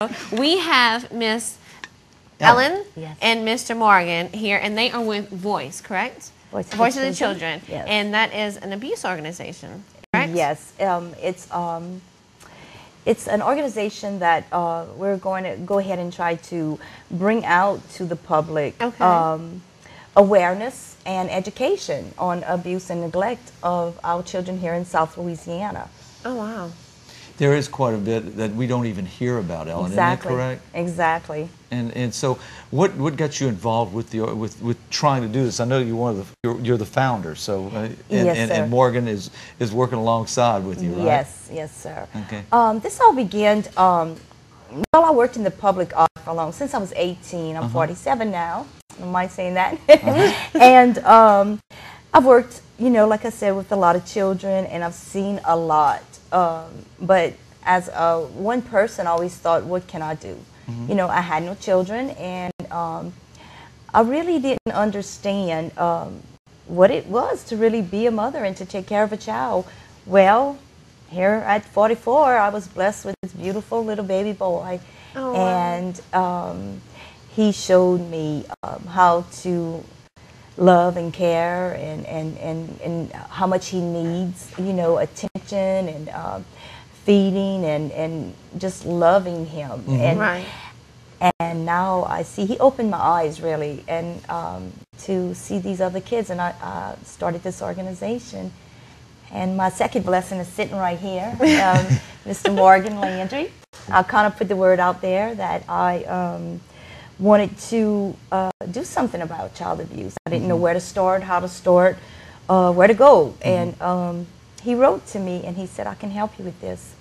We have Miss Ellen Yes. and Mr. Morgan here, and they are with Voice, correct? Voice of the Children. Yes. And that is an abuse organization, correct? Yes. It's an organization that we're going to go ahead and try to bring out to the public awareness and education on abuse and neglect of our children here in South Louisiana. Oh, wow. There is quite a bit that we don't even hear about, Ellen. Exactly. Isn't that correct? Exactly. And so, what got you involved with trying to do this? I know you're the founder. So Yes, sir. and Morgan is working alongside with you, right? Yes, yes, sir. Okay. This all began. Well, I worked in the public art for long since I was 18. I'm 47 now. I don't mind saying that. And I've worked, you know, like I said, with a lot of children, and I've seen a lot. But as one person, I always thought, what can I do? You know, I had no children, and I really didn't understand what it was to really be a mother and to take care of a child. Well, here at 44, I was blessed with this beautiful little baby boy. Oh, wow. And he showed me how to love and care and how much he needs, you know, attention and feeding and just loving him. And now I see, he opened my eyes really, and to see these other kids, and I started this organization. And my second blessing is sitting right here, Mr. Morgan Landry. I kind of put the word out there that I wanted to do something about child abuse. I didn't know where to start, how to start, where to go. And he wrote to me and he said, I can help you with this.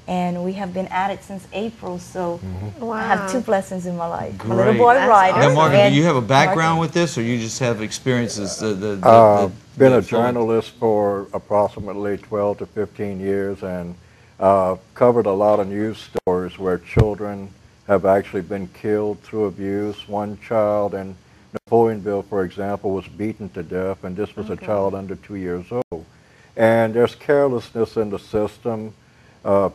And we have been at it since April, so I have two blessings in my life. Great. My little boy Ryder. Now, Morgan, do you have a background Morgan. with this, or you just have experiences? Been a journalist for approximately 12 to 15 years, and covered a lot of news stories where children have actually been killed through abuse. One child in Napoleonville, for example, was beaten to death, and this was a child under 2 years old. And there's carelessness in the system.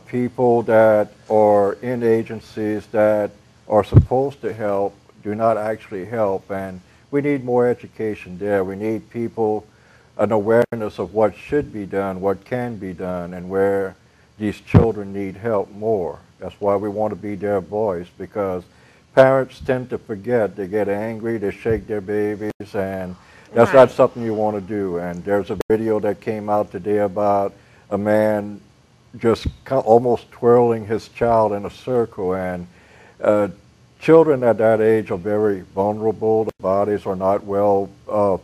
People that are in agencies that are supposed to help do not actually help, and we need more education there. We need people, an awareness of what should be done, what can be done, and where these children need help more. That's why we want to be their voice, because parents tend to forget. They get angry, they shake their babies, and that's not something you want to do. And there's a video that came out today about a man just almost twirling his child in a circle, and children at that age are very vulnerable. The bodies are not well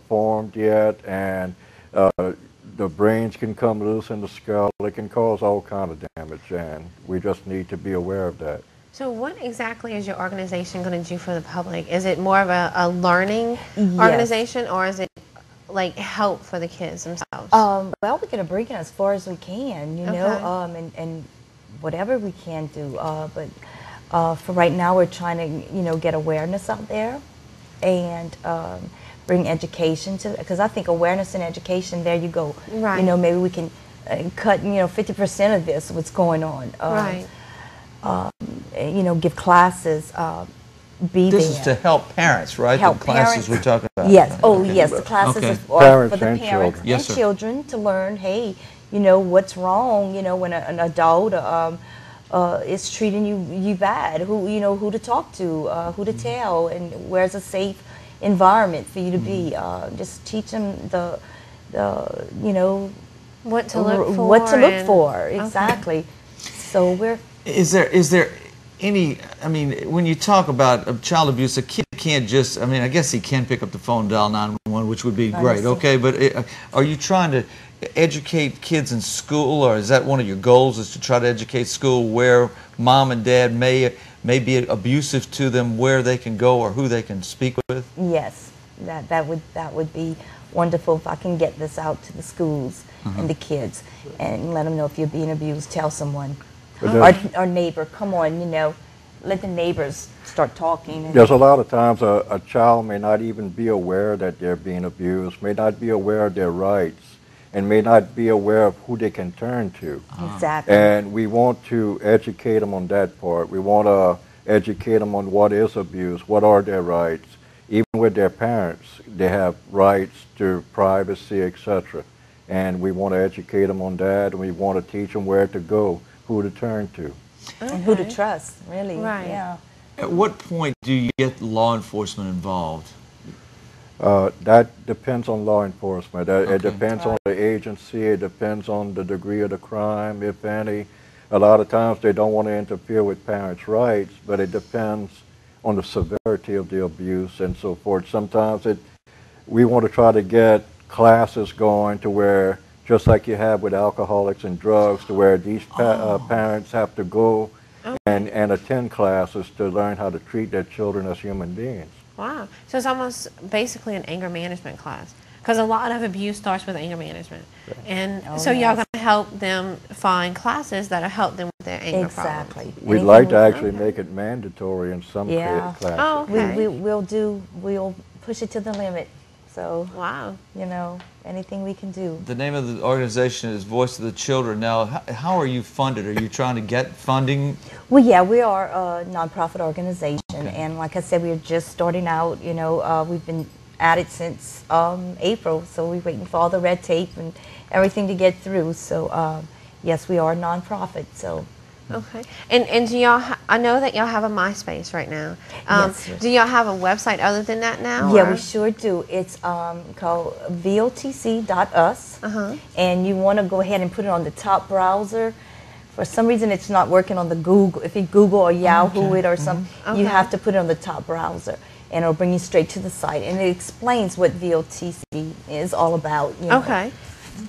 formed yet, and the brains can come loose in the skull. It can cause all kind of damage, and we just need to be aware of that. So what exactly is your organization going to do for the public? Is it more of a learning organization, or is it like help for the kids themselves? Well, we're going to bring it as far as we can, you know, and whatever we can do. But for right now, we're trying to, you know, get awareness out there and bring education to, because I think awareness and education, there you go. Right. You know, maybe we can cut, you know, 50% of this, what's going on. You know, give classes. This is to help parents, right? Help the classes parents. we're talking about. Yes. Oh, yes. The classes are for the parents and children to learn. Hey, you know what's wrong. You know, when an adult is treating you bad. Who to talk to, who to tell, and where's a safe environment for you to be. Just teach them the you know what to look for. What to look for exactly. So we're. Is there any, I mean, when you talk about child abuse, a kid can't just, I mean, I guess he can pick up the phone and dial 911, which would be great, okay, but are you trying to educate kids in school, or is that one of your goals, is to try to educate school where mom and dad may be abusive to them, where they can go or who they can speak with? Yes, that would be wonderful if I can get this out to the schools and the kids and let them know if you're being abused, tell someone. Our neighbor, come on, you know, let the neighbors start talking. There's a lot of times a child may not even be aware that they're being abused, may not be aware of their rights. and may not be aware of who they can turn to. Exactly. And we want to educate them on that part. We want to educate them on what is abuse, what are their rights. Even with their parents, they have rights to privacy, etc. And we want to educate them on that, and we want to teach them where to go, who to turn to. And who to trust, really. Right. Yeah. At what point do you get law enforcement involved? That depends on law enforcement. It Okay. depends on the agency. It depends on the degree of the crime, if any. A lot of times they don't want to interfere with parents' rights, but it depends on the severity of the abuse and so forth. Sometimes we want to try to get classes going to where, just like you have with alcoholics and drugs, to where these parents have to go and attend classes to learn how to treat their children as human beings. Wow. So it's almost basically an anger management class. Because a lot of abuse starts with anger management. Right. And so y'all going to help them find classes that'll help them with their anger problems. Exactly. We'd like to actually make it mandatory in some classes. Oh, okay. We'll push it to the limit. So, Wow. you know, anything we can do. The name of the organization is Voice of the Children. Now, how are you funded? Are you trying to get funding? Well, yeah, we are a nonprofit organization, and like I said, we're just starting out. You know, we've been at it since April, so we're waiting for all the red tape and everything to get through. So, yes, we are a nonprofit. So. Okay. And do y'all, I know that y'all have a MySpace right now. Yes. Do y'all have a website other than that now? Yeah, or? we sure do. It's called votc.us, and you want to go ahead and put it on the top browser. For some reason, it's not working on the Google. If you Google or Yahoo it or something, you have to put it on the top browser, and it'll bring you straight to the site. And it explains what VOTC is all about. You know. Okay.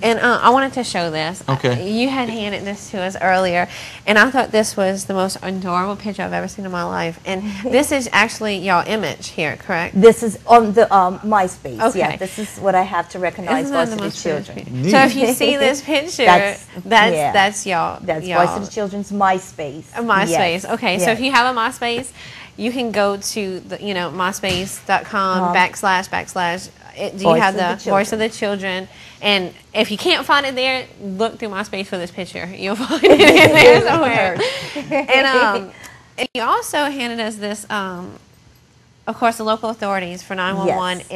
And I wanted to show this. Okay. You had handed this to us earlier, and I thought this was the most adorable picture I've ever seen in my life. And this is actually y'all image here, correct? This is on the MySpace. Okay. Yeah, this is what I have to recognize Isn't that Voice of the most Children. beautiful? So if you see this picture, that's y'all. That's y'all. Voice of the Children's MySpace. A MySpace. Yes. Okay, so Yes. if you have a MySpace, you can go to the, myspace.com // do you have the Voice of the Children? And if you can't find it there, look through MySpace for this picture. You'll find it in there somewhere. And you also handed us this, of course, the local authorities for 911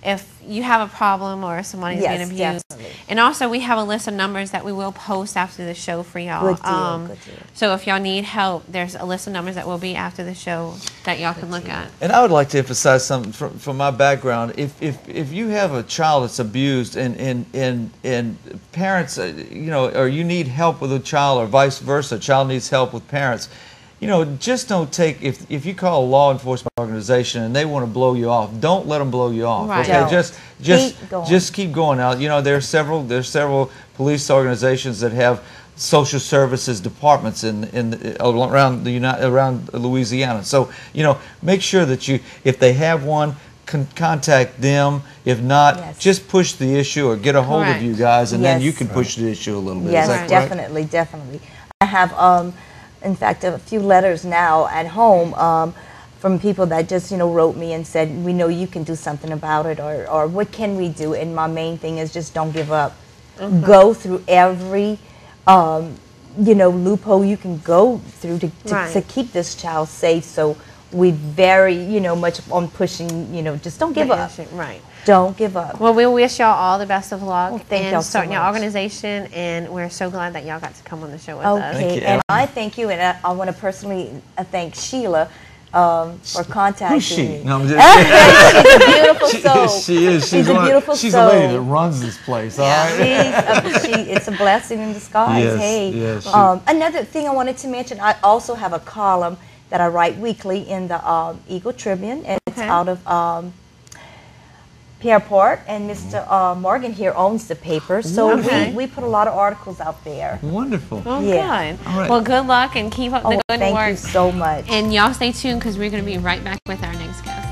if you have a problem or somebody's being abused. Definitely. And also we have a list of numbers that we will post after the show for y'all. Good deal, good deal. So if y'all need help, there's a list of numbers that will be after the show that y'all can look at. And I would like to emphasize something from my background. If you have a child that's abused and parents, or you need help with a child or vice versa, a child needs help with parents, just don't take, if you call a law enforcement organization and they want to blow you off, don't let them blow you off. Right. Okay, Don't. just keep going out. There's several police organizations that have social services departments around Louisiana. So make sure that if they have one, contact them. If not, just push the issue or get a hold of you guys, and then you can push the issue a little bit. Yes, Is that correct? definitely. I have, in fact, a few letters now at home from people that just, wrote me and said, we know you can do something about it, or what can we do? And my main thing is just don't give up. Go through every, loophole you can go through to keep this child safe. So we very, much on pushing, just don't give up. Right. Don't give up. Well, we wish y'all all the best of luck in starting so your much. organization, and we're so glad that y'all got to come on the show with us. Okay, and I thank you, and I want to personally thank Sheila for contacting Who's she? me. No, I'm just She's a beautiful soul. She is. She's a beautiful She's soul. the lady that runs this place. All right. It's a blessing in disguise. Yes, Hey, yes. Another thing I wanted to mention, I also have a column that I write weekly in the Eagle Tribune, and it's out of Pierreport, and Mr. Morgan here owns the paper, so we put a lot of articles out there. Wonderful. Well, Yeah. good. All right. Well, good luck and keep up the good Thank work. you so much. And y'all stay tuned because we're going to be right back with our next guest.